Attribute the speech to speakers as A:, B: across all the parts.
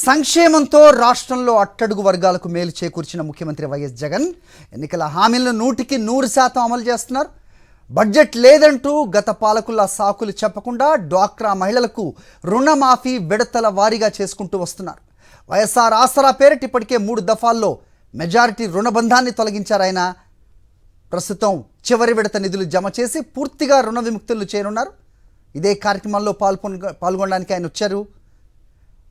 A: సంక్షేమంతో రాష్ట్రంలో అట్టడుగు వర్గాలకు మేలు చేకూర్చిన ముఖ్యమంత్రి వైఎస్ జగన్ ఎన్నికల హామీలను 100% అమలు చేస్తున్నారు. బడ్జెట్ లేదంటూ గత పాలకుల సాకులు చెప్పకుండా డ్వాక్రా మహిళలకు రుణమాఫీ విడతల వారీగా చేసుకుంటూ వస్తున్నారు. వైఎస్ఆర్ ఆసరా పేరిట ఇప్పటికే 3 దఫాల్లో మెజారిటీ రుణబంధాన్ని తొలగించారు. ఆయన ప్రస్తుతం చివరి విడత నిధులు జమ చేసి పూర్తిగా రుణ విముక్తులు చేయనున్నారు. ఇదే కార్యక్రమంలో పాల్గొనడానికి ఆయన వచ్చారు.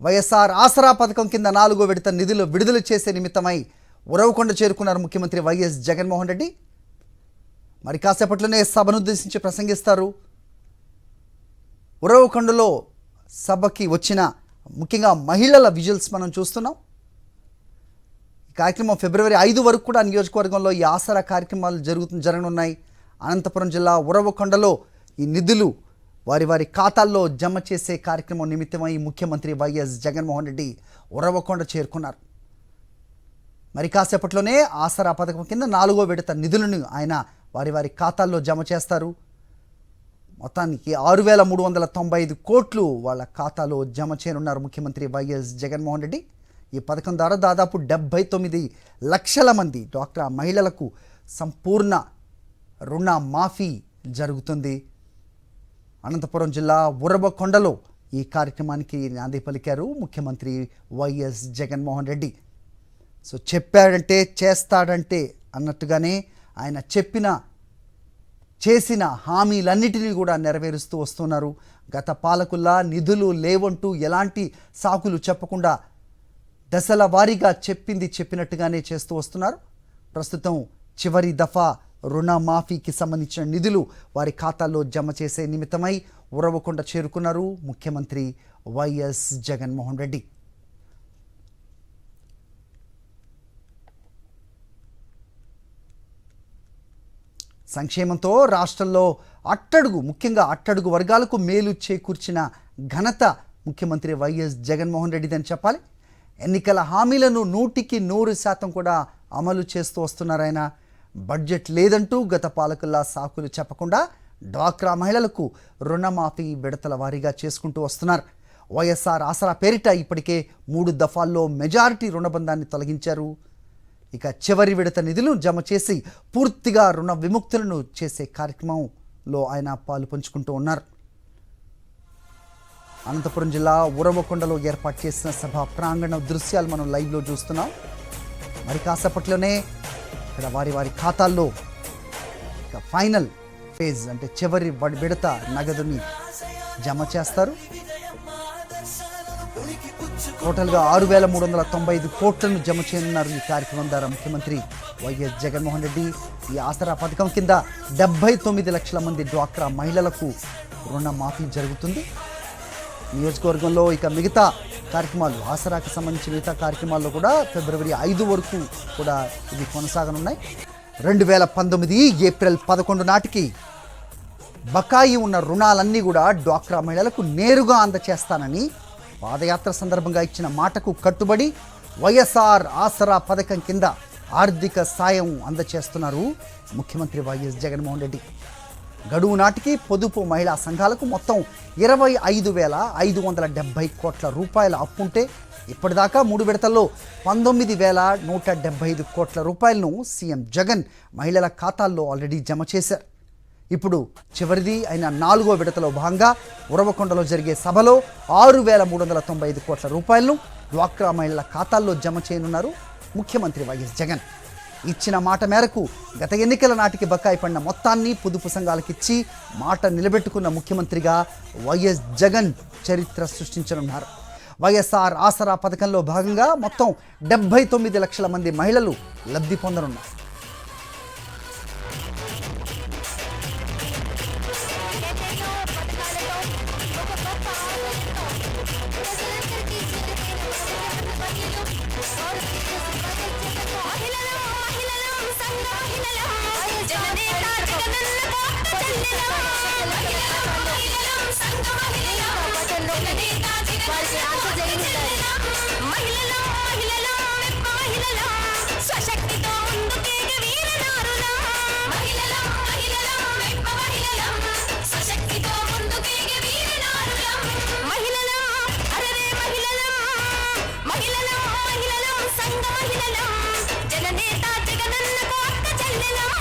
A: వైఎస్ఆర్ ఆసరా పథకం కింద 4వ విడత నిధులు విడుదల చేసే నిమిత్తమై ఉరవకొండ చేరుకున్నారు ముఖ్యమంత్రి వైఎస్ జగన్మోహన్ రెడ్డి. మరి కాసేపట్లోనే సభను ఉద్దేశించి ప్రసంగిస్తారు. ఉరవకొండలో సభకి వచ్చిన ముఖ్యంగా మహిళల విజువల్స్ మనం చూస్తున్నాం. ఈ కార్యక్రమం ఫిబ్రవరి 5 వరకు కూడా నియోజకవర్గంలో ఈ ఆసరా కార్యక్రమాలు జరగనున్నాయి. అనంతపురం జిల్లా ఉరవకొండలో ఈ నిధులు వారి ఖాతాల్లో జమ చేసే కార్యక్రమం నిమిత్తమై ముఖ్యమంత్రి వైఎస్ జగన్మోహన్ రెడ్డి ఉరవకొండ చేరుకున్నారు. మరి కాసేపట్లోనే ఆసరా పథకం కింద 4వ విడత నిధులను ఆయన వారి ఖాతాల్లో జమ చేస్తారు. మొత్తానికి 6,395 కోట్లు వాళ్ళ ఖాతాలో జమ చేయనున్నారు ముఖ్యమంత్రి వైఎస్ జగన్మోహన్ రెడ్డి. ఈ పథకం ద్వారా దాదాపు 79 లక్షల మంది డ్వాక్రా మహిళలకు సంపూర్ణ రుణ మాఫీ జరుగుతుంది. అనంతపురం జిల్లా ఉరవకొండలో ఈ కార్యక్రమానికి నాంది పలికారు ముఖ్యమంత్రి వైఎస్ జగన్మోహన్ రెడ్డి. సో చెప్పాడంటే చేస్తాడంటే అన్నట్టుగానే ఆయన చేసిన హామీలన్నిటినీ కూడా నెరవేరుస్తూ వస్తున్నారు. గత పాలకుల్లా నిధులు లేవంటూ ఎలాంటి సాకులు చెప్పకుండా దశల వారీగా చెప్పినట్టుగానే చేస్తూ వస్తున్నారు. ప్రస్తుతం చివరి దఫా రుణమాఫీకి సంబంధించిన నిధులు వారి ఖాతాల్లో జమ చేసే నిమిత్తమై ఉరవకొండ చేరుకున్నారు ముఖ్యమంత్రి వైఎస్ జగన్మోహన్ రెడ్డి. సంక్షేమంతో రాష్ట్రంలో ముఖ్యంగా అట్టడుగు వర్గాలకు మేలు చేకూర్చిన ఘనత ముఖ్యమంత్రి వైఎస్ జగన్మోహన్ రెడ్డిదని చెప్పాలి. ఎన్నికల హామీలను 100% కూడా అమలు చేస్తూ వస్తున్నారు ఆయన. బడ్జెట్ లేదంటూ గత పాలకుల్లా సాకులు చెప్పకుండా డ్వాక్రా మహిళలకు రుణమాఫీ విడతల వారీగా చేసుకుంటూ వస్తున్నారు. వైఎస్ఆర్ ఆసరా పేరిట ఇప్పటికే 3 దఫాల్లో మెజారిటీ రుణబంధాన్ని తొలగించారు. ఇక చివరి విడత నిధులను జమ చేసి పూర్తిగా రుణ విముక్తులను చేసే కార్యక్రమంలో ఆయన పాలు పంచుకుంటూ ఉన్నారు. అనంతపురం జిల్లా ఉరవకొండలో ఏర్పాటు చేసిన సభ ప్రాంగణ దృశ్యాలు మనం లైవ్లో చూస్తున్నాం. మరి కాసేపట్లోనే ఇక్కడ వారి ఖాతాల్లో ఫైనల్ ఫేజ్ అంటే చివరి విడత నగదుని జమ చేస్తారు. టోటల్గా 6,395 కోట్లను జమ చేయనున్నారు ఈ కార్యక్రమం ద్వారా ముఖ్యమంత్రి వైఎస్ జగన్మోహన్ రెడ్డి. ఈ ఆసరా పథకం కింద 79 లక్షల మంది డ్వాక్రా మహిళలకు రుణమాఫీ జరుగుతుంది. నియోజకవర్గంలో ఇక మిగతా కార్యక్రమాలు ఆసరాకు సంబంధించిన మిగతా కార్యక్రమాల్లో కూడా ఫిబ్రవరి 5 వరకు కూడా ఇవి కొనసాగనున్నాయి. 2019 ఏప్రిల్ 11 నాటికి బకాయి ఉన్న రుణాలన్నీ కూడా డ్వాక్రా మహిళలకు నేరుగా అందచేస్తానని పాదయాత్ర సందర్భంగా ఇచ్చిన మాటకు కట్టుబడి వైఎస్ఆర్ ఆసరా పథకం కింద ఆర్థిక సాయం అందచేస్తున్నారు ముఖ్యమంత్రి వైఎస్ జగన్మోహన్ రెడ్డి. గడువు నాటికి పొదుపు మహిళా సంఘాలకు మొత్తం 25,570 కోట్ల రూపాయల అప్పుంటే ఇప్పటిదాకా 3 విడతల్లో 19,175 కోట్ల రూపాయలను సీఎం జగన్ మహిళల ఖాతాల్లో ఆల్రెడీ జమ చేశారు. ఇప్పుడు చివరిది అయిన 4వ విడతలో భాగంగా ఉరవకొండలో జరిగే సభలో 6,395 కోట్ల రూపాయలను డ్వాక్రా మహిళల ఖాతాల్లో జమ చేయనున్నారు ముఖ్యమంత్రి వైఎస్ జగన్. ఇచ్చిన మాట మేరకు గత ఎన్నికల నాటికి బకాయి పడిన మొత్తాన్ని పొదుపు సంఘాలకిచ్చి మాట నిలబెట్టుకున్న ముఖ్యమంత్రిగా వైఎస్ జగన్ చరిత్ర సృష్టించనున్నారు. వైఎస్ఆర్ ఆసరా పథకంలో భాగంగా మొత్తం 79 లక్షల మంది మహిళలు లబ్ధి పొందనున్నారు.
B: మహిళలం జననేత జగనన్నకు అక్క చెల్లెలం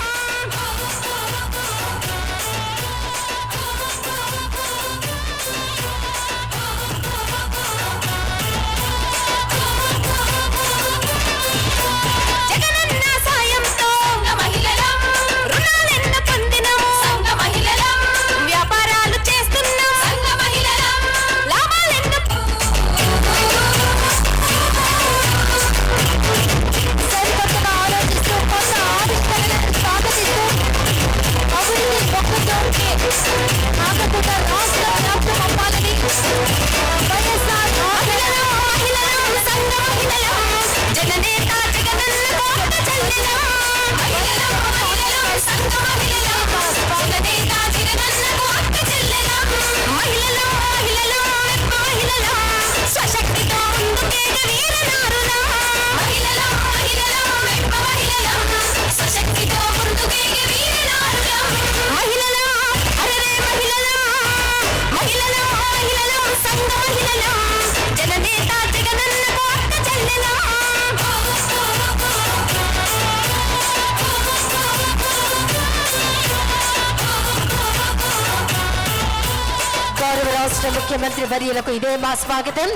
B: జగనన్న సాయంతో మహిళలం రుణాలెన్న పొందినం సంఘ మహిళలం వ్యాపారాలు చేస్తున్నాం సంఘ మహిళలం లాభాలెన్న సరికొత్తగా ఆలోచిస్తూ కొత్త ఆవిష్కరణలను స్వాగతిస్తూ అభివృద్ధి మొక్కజోడికి ఆకట్టుట రాష్ట్ర వ్యాప్తం అవ్వాలని వైఎస్ఆర్ మహిళలం సంఘ మహిళలం జననేత జగనన్నకు అక్క చెల్లెలం మహిళలం సంఘ మహిళలం జననేత జగనన్నకు అక్క చెల్లెలం మహిళలం మహిళలం స్వశక్తితో ముందుకేగ వీరనారులం మహిళలం మహిళలం స్వశక్తితో ముందుకేగ వీరనారులం మహిళలం అరరే మహిళలం సంఘ మహిళలం జననేత జగనన్నకు అక్క చెల్లెలం గౌరవ రాష్ట్ర ముఖ్యమంత్రి వర్యులకు ఇదే మా స్వాగతం.